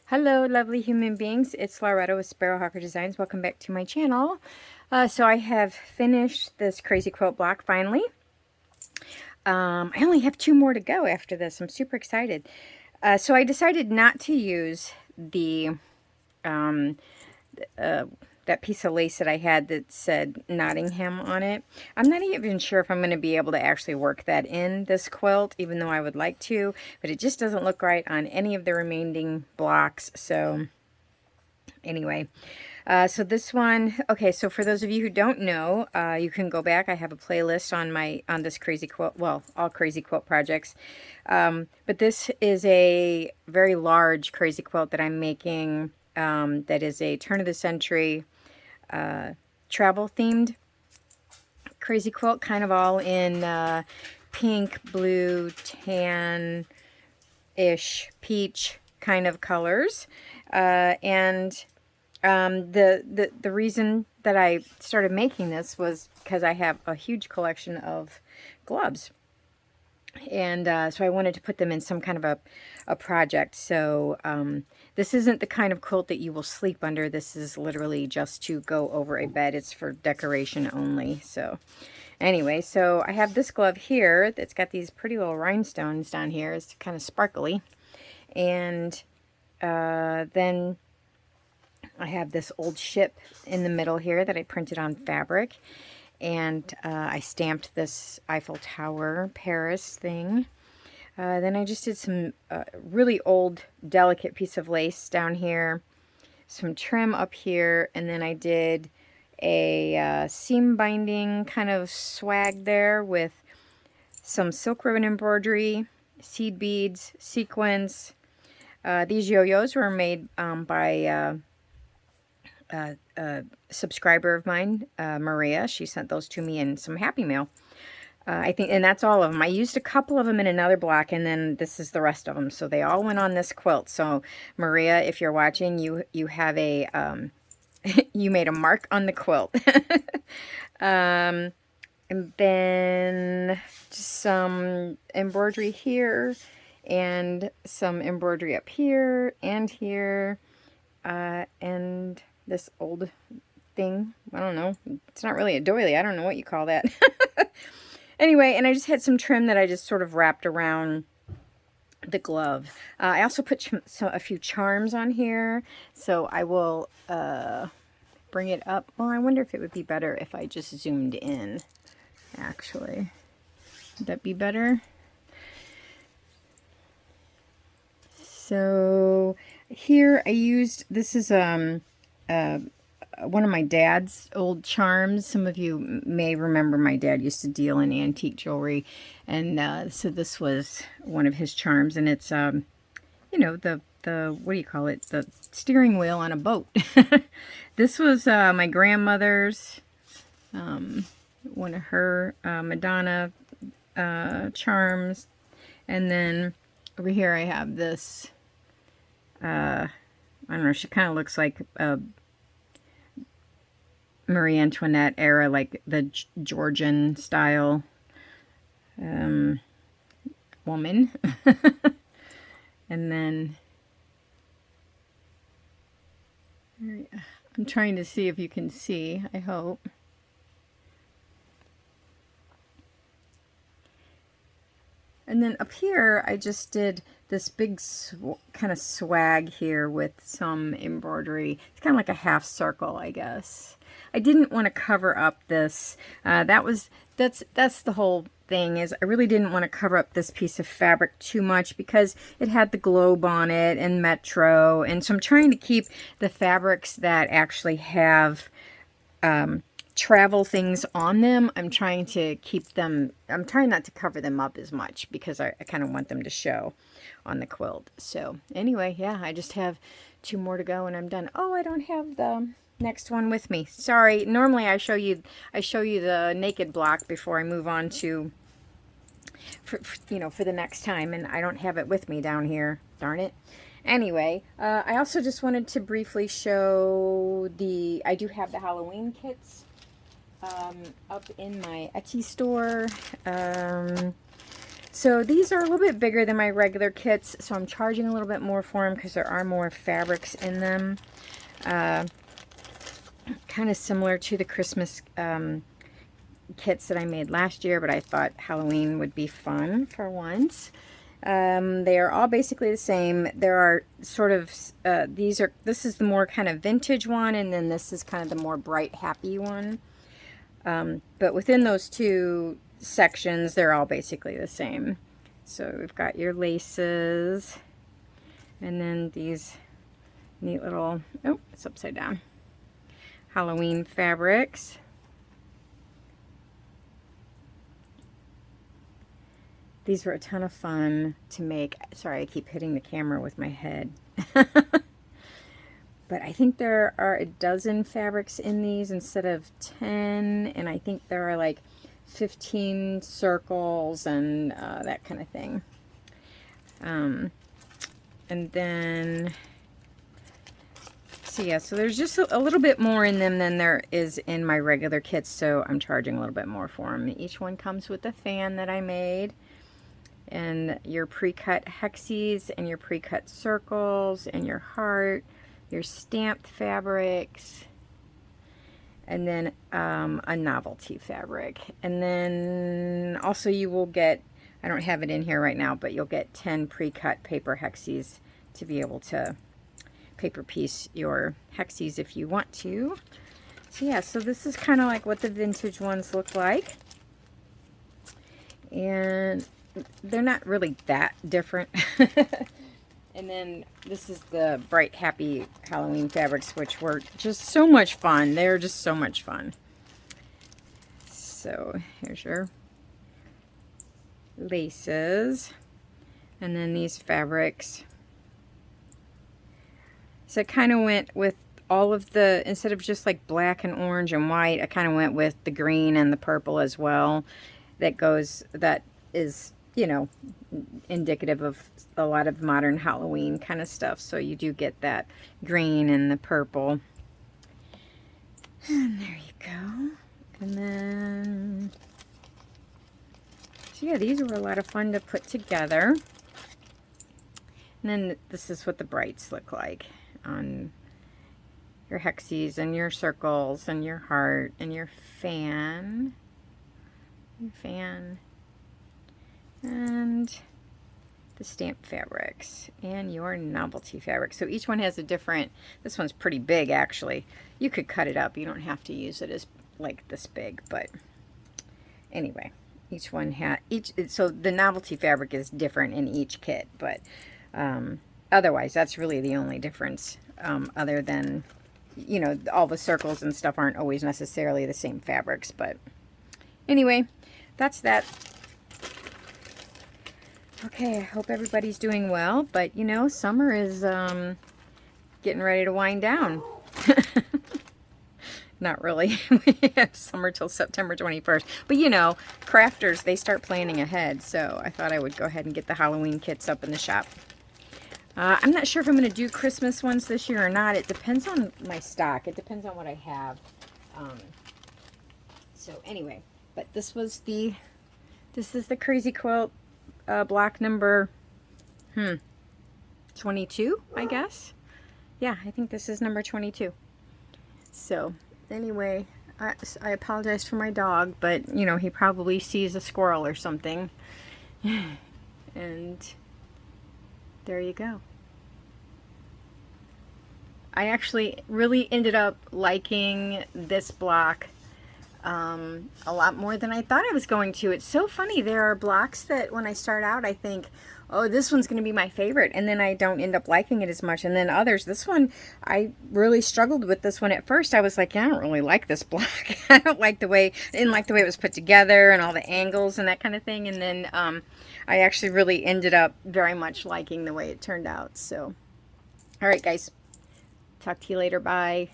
Hello, lovely human beings. It's Loretta with Sparrowhawker Designs. Welcome back to my channel. So I have finished this crazy quilt block finally. I only have 2 more to go after this. I'm super excited. So I decided not to use the um, that piece of lace that I had that said Nottingham on it. I'm not even sure if I'm going to be able to actually work that in this quilt, even though I would like to, but it just doesn't look right on any of the remaining blocks. So anyway, so this one, okay, so for those of you who don't know, you can go back. I have a playlist on this crazy quilt, well, all crazy quilt projects. But this is a very large crazy quilt that I'm making, that is a turn of the century travel themed crazy quilt, kind of all in pink, blue, tan-ish, peach kind of colors. The reason that I started making this was because I have a huge collection of gloves. And so I wanted to put them in some kind of a project. So this isn't the kind of quilt that you will sleep under. This is literally just to go over a bed. It's for decoration only. So anyway, so I have this glove here that's got these pretty little rhinestones down here. It's kind of sparkly. And then I have this old ship in the middle here that I printed on fabric. And I stamped this Eiffel Tower Paris thing. Then I just did some really old, delicate piece of lace down here. Some trim up here. And then I did a seam binding kind of swag there with some silk ribbon embroidery, seed beads, sequins. These yo-yos were made by a subscriber of mine, Maria. She sent those to me in some Happy Mail. I think, and that's all of them. I used a couple of them in another block, and then this is the rest of them. So they all went on this quilt. So Maria, if you're watching, you have a you made a mark on the quilt. And then just some embroidery here, and some embroidery up here and here, and this old thing. I don't know. It's not really a doily. I don't know what you call that. Anyway, and I just had some trim that I just sort of wrapped around the glove. I also put a few charms on here. So I will bring it up. Well, I wonder if it would be better if I just zoomed in, actually. Would that be better? So here I used, this is one of my dad's old charms. Some of you may remember my dad used to deal in antique jewelry, and so this was one of his charms, and it's you know, the what do you call it, the steering wheel on a boat. This was my grandmother's, one of her Madonna charms. And then over here I have this, I don't know, she kind of looks like a Marie Antoinette era, like the Georgian style woman. And then I'm trying to see if you can see, I hope. And then up here, I just did this big kind of swag here with some embroidery. It's kind of like a half circle, I guess. I didn't want to cover up this. That's the whole thing, is I really didn't want to cover up this piece of fabric too much because it had the globe on it and Metro. And so I'm trying to keep the fabrics that actually have travel things on them. I'm trying to keep them, I'm trying not to cover them up as much because I kind of want them to show on the quilt. So anyway, yeah, I just have 2 more to go and I'm done. Oh, I don't have the next one with me. Sorry. Normally I show you the naked block before I move on to, you know, for the next time, and I don't have it with me down here. Darn it. Anyway, I also just wanted to briefly show I do have the Halloween kits up in my Etsy store. So these are a little bit bigger than my regular kits, so I'm charging a little bit more for them because there are more fabrics in them. Kind of similar to the Christmas kits that I made last year, but I thought Halloween would be fun for once. They are all basically the same. There are sort of, this is the more kind of vintage one, and then this is kind of the more bright, happy one. But within those two sections, they're all basically the same. So we've got your laces, and then these neat little, oh, it's upside down, Halloween fabrics. These were a ton of fun to make. Sorry, I keep hitting the camera with my head. But I think there are a dozen fabrics in these instead of 10. And I think there are like 15 circles and that kind of thing. And then, so yeah, so there's just a little bit more in them than there is in my regular kits. So I'm charging a little bit more for them. Each one comes with a fan that I made, and your pre-cut hexes and your pre-cut circles and your heart, your stamped fabrics, and then a novelty fabric. And then also you will get, I don't have it in here right now, but you'll get 10 pre-cut paper hexes to be able to paper piece your hexes if you want to. So yeah, so this is kind of like what the vintage ones look like. And they're not really that different. And then this is the bright, happy Halloween fabrics, which were just so much fun. They're just so much fun. So here's your laces. And then these fabrics. So I kind of went with all of the, instead of just like black and orange and white, I kind of went with the green and the purple as well. That is, you know, indicative of a lot of modern Halloween kind of stuff. So you do get that green and the purple. And there you go. And then, so yeah, these were a lot of fun to put together. And then this is what the brights look like on your hexes and your circles and your heart and your fan. And the stamped fabrics and your novelty fabric. So each one has a different, this one's pretty big actually. You could cut it up. You don't have to use it as like this big, but anyway, each one so the novelty fabric is different in each kit, but otherwise that's really the only difference, other than, you know, all the circles and stuff aren't always necessarily the same fabrics. But anyway, that's that. Okay, I hope everybody's doing well, but you know, summer is getting ready to wind down. Not really. We have summer till September 21st. But you know, crafters, they start planning ahead, so I thought I would go ahead and get the Halloween kits up in the shop. I'm not sure if I'm going to do Christmas ones this year or not. It depends on my stock. It depends on what I have. So anyway, but this is the Crazy Quilt block number 22, I guess. Yeah, I think this is number 22. So anyway, I apologize for my dog, but you know, he probably sees a squirrel or something. And there you go. I actually really ended up liking this block a lot more than I thought I was going to. It's so funny. There are blocks that when I start out, I think, oh, this one's going to be my favorite, and then I don't end up liking it as much. And then others, this one, I really struggled with this one at first. I was like, yeah, I don't really like this block. I didn't like the way it was put together and all the angles and that kind of thing. And then I actually really ended up very much liking the way it turned out. So, all right, guys. Talk to you later. Bye.